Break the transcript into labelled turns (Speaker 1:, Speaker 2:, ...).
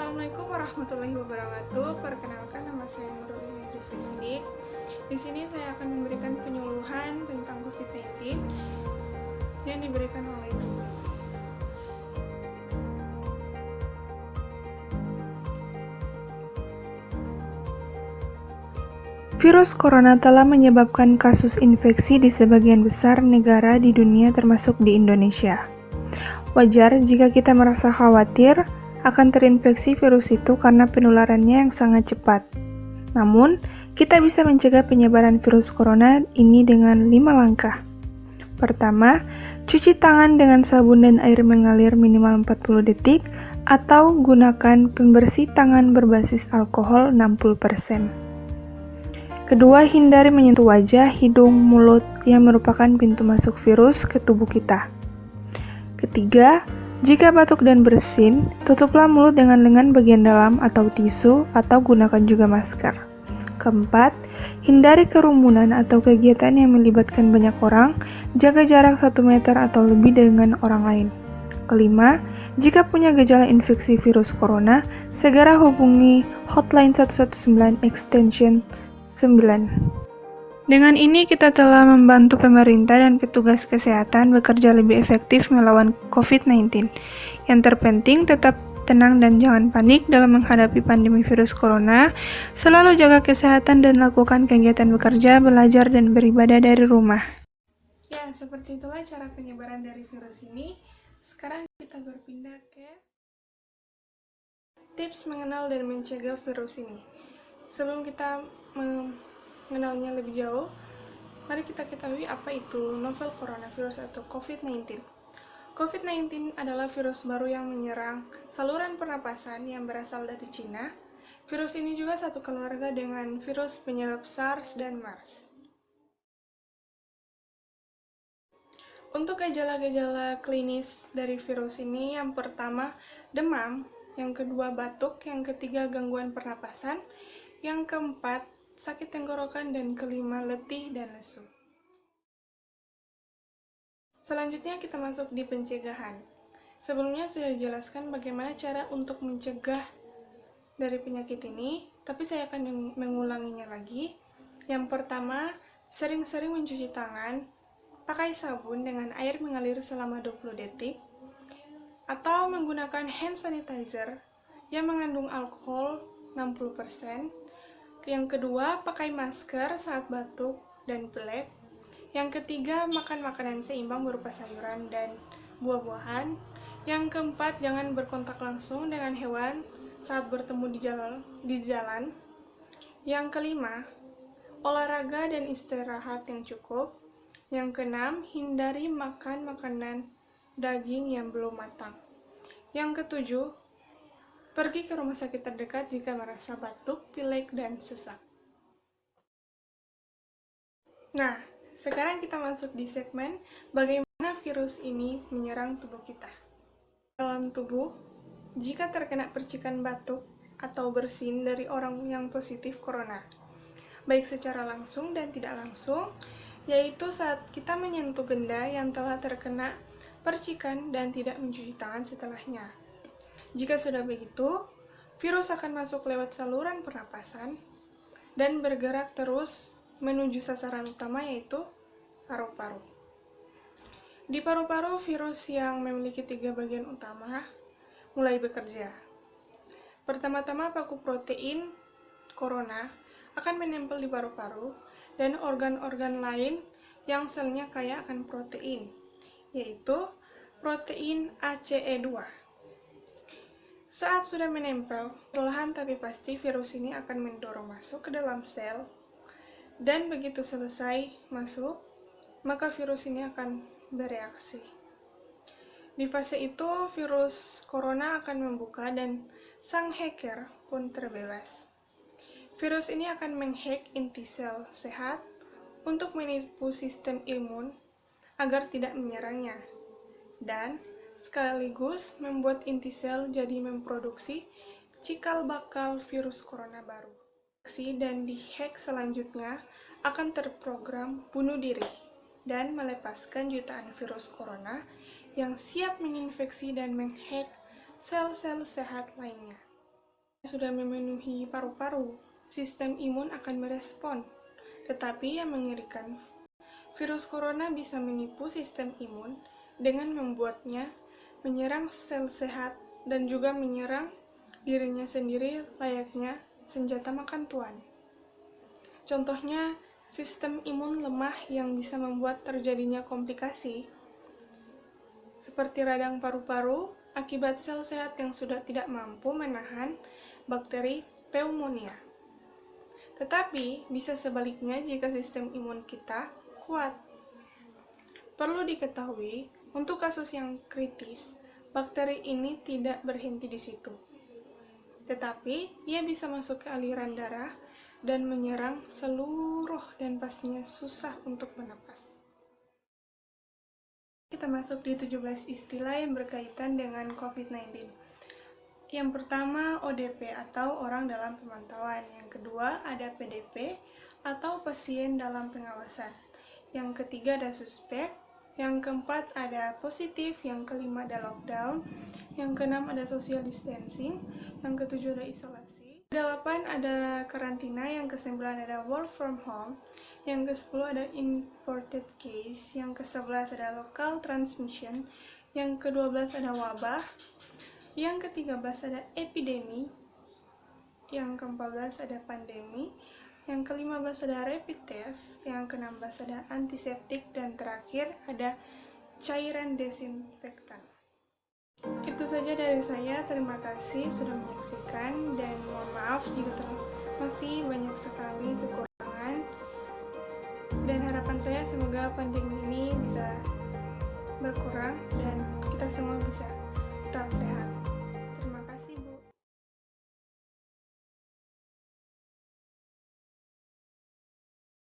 Speaker 1: Assalamualaikum warahmatullahi wabarakatuh. Perkenalkan, nama saya Nurul Rifri Sidik. Di sini saya akan memberikan penyuluhan tentang COVID-19 yang diberikan oleh Tubuh. Virus corona telah menyebabkan kasus infeksi di sebagian besar negara di dunia termasuk di Indonesia. Wajar jika kita merasa khawatir akan terinfeksi virus itu karena penularannya yang sangat cepat. Namun, kita bisa mencegah penyebaran virus corona ini dengan 5 langkah. Pertama, cuci tangan dengan sabun dan air mengalir minimal 40 detik atau gunakan pembersih tangan berbasis alkohol 60%. Kedua, hindari menyentuh wajah, hidung, mulut yang merupakan pintu masuk virus ke tubuh kita. Ketiga, jika batuk dan bersin, tutuplah mulut dengan lengan bagian dalam atau tisu atau gunakan juga masker. Keempat, hindari kerumunan atau kegiatan yang melibatkan banyak orang, jaga jarak 1 meter atau lebih dengan orang lain. Kelima, jika punya gejala infeksi virus corona, segera hubungi hotline 119 extension 9. Dengan ini kita telah membantu pemerintah dan petugas kesehatan bekerja lebih efektif melawan COVID-19. Yang terpenting tetap tenang dan jangan panik dalam menghadapi pandemi virus corona. Selalu jaga kesehatan dan lakukan kegiatan bekerja, belajar, dan beribadah dari rumah. Ya, seperti itulah cara penyebaran dari virus ini. Sekarang kita berpindah ke tips mengenal dan mencegah virus ini. Sebelum kita mengenalnya lebih jauh, mari kita ketahui apa itu novel coronavirus atau COVID-19. COVID-19 adalah virus baru yang menyerang saluran pernapasan yang berasal dari Cina. Virus ini juga satu keluarga dengan virus penyebab SARS dan MERS. Untuk gejala-gejala klinis dari virus ini, yang pertama demam, yang kedua batuk, yang ketiga gangguan pernapasan, yang keempat sakit tenggorokan, dan kelima letih dan lesu. Selanjutnya kita masuk di pencegahan. Sebelumnya sudah dijelaskan bagaimana cara untuk mencegah dari penyakit ini, tapi saya akan mengulanginya lagi. Yang pertama, sering-sering mencuci tangan, pakai sabun dengan air mengalir selama 20 detik, atau menggunakan hand sanitizer yang mengandung alkohol 60%. Yang kedua, pakai masker saat batuk dan pilek. Yang ketiga, makan makanan seimbang berupa sayuran dan buah-buahan. Yang keempat, jangan berkontak langsung dengan hewan saat bertemu di jalan. Yang kelima, olahraga dan istirahat yang cukup. Yang keenam, hindari makan makanan daging yang belum matang. Yang ketujuh, pergi ke rumah sakit terdekat jika merasa batuk, pilek, dan sesak. Nah, sekarang kita masuk di segmen bagaimana virus ini menyerang tubuh kita. Dalam tubuh, jika terkena percikan batuk atau bersin dari orang yang positif corona, baik secara langsung dan tidak langsung, yaitu saat kita menyentuh benda yang telah terkena percikan dan tidak mencuci tangan setelahnya. Jika sudah begitu, virus akan masuk lewat saluran pernapasan dan bergerak terus menuju sasaran utama, yaitu paru-paru. Di paru-paru, virus yang memiliki 3 bagian utama mulai bekerja. Pertama-tama, paku protein corona akan menempel di paru-paru dan organ-organ lain yang selnya kaya akan protein, yaitu protein ACE2. Saat sudah menempel, perlahan tapi pasti virus ini akan mendorong masuk ke dalam sel, dan begitu selesai masuk, maka virus ini akan bereaksi. Di fase itu, virus corona akan membuka dan sang hacker pun terbebas. Virus ini akan menghack inti sel sehat untuk menipu sistem imun agar tidak menyerangnya, dan sekaligus membuat inti sel jadi memproduksi cikal bakal virus corona baru. Dan di-hack selanjutnya akan terprogram bunuh diri dan melepaskan jutaan virus corona yang siap menginfeksi dan menghack sel-sel sehat lainnya. sudah memenuhi paru-paru, sistem imun akan merespon. Tetapi yang mengerikan, virus corona bisa menipu sistem imun dengan membuatnya menyerang sel sehat dan juga menyerang dirinya sendiri layaknya senjata makan tuan. Contohnya, sistem imun lemah yang bisa membuat terjadinya komplikasi, seperti radang paru-paru akibat sel sehat yang sudah tidak mampu menahan bakteri pneumonia. Tetapi, bisa sebaliknya jika sistem imun kita kuat. Perlu diketahui, untuk kasus yang kritis, bakteri ini tidak berhenti di situ. Tetapi, ia bisa masuk ke aliran darah dan menyerang seluruh dan pastinya susah untuk bernapas. Kita masuk di 17 istilah yang berkaitan dengan COVID-19. Yang pertama, ODP atau orang dalam pemantauan. Yang kedua, ada PDP atau pasien dalam pengawasan. Yang ketiga, ada suspek. Yang keempat, ada positif. Yang kelima, ada lockdown. Yang keenam, ada social distancing. Yang ketujuh, ada isolasi. Kedelapan, ada karantina. Yang kesembilan, ada work from home. Yang ke-10 ada imported case. Yang ke-11 ada local transmission. Yang ke-12 ada wabah. Yang ke-13 ada epidemi. Yang ke-14 ada pandemi. Yang ke-15 ada rapid test. Yang ke-16 ada antiseptik. Dan terakhir ada cairan desinfektan. Itu saja dari saya. Terima kasih sudah menyaksikan. Dan mohon maaf jika masih banyak sekali kekurangan. Dan harapan saya semoga pandemi ini bisa berkurang dan kita semua bisa tetap sehat.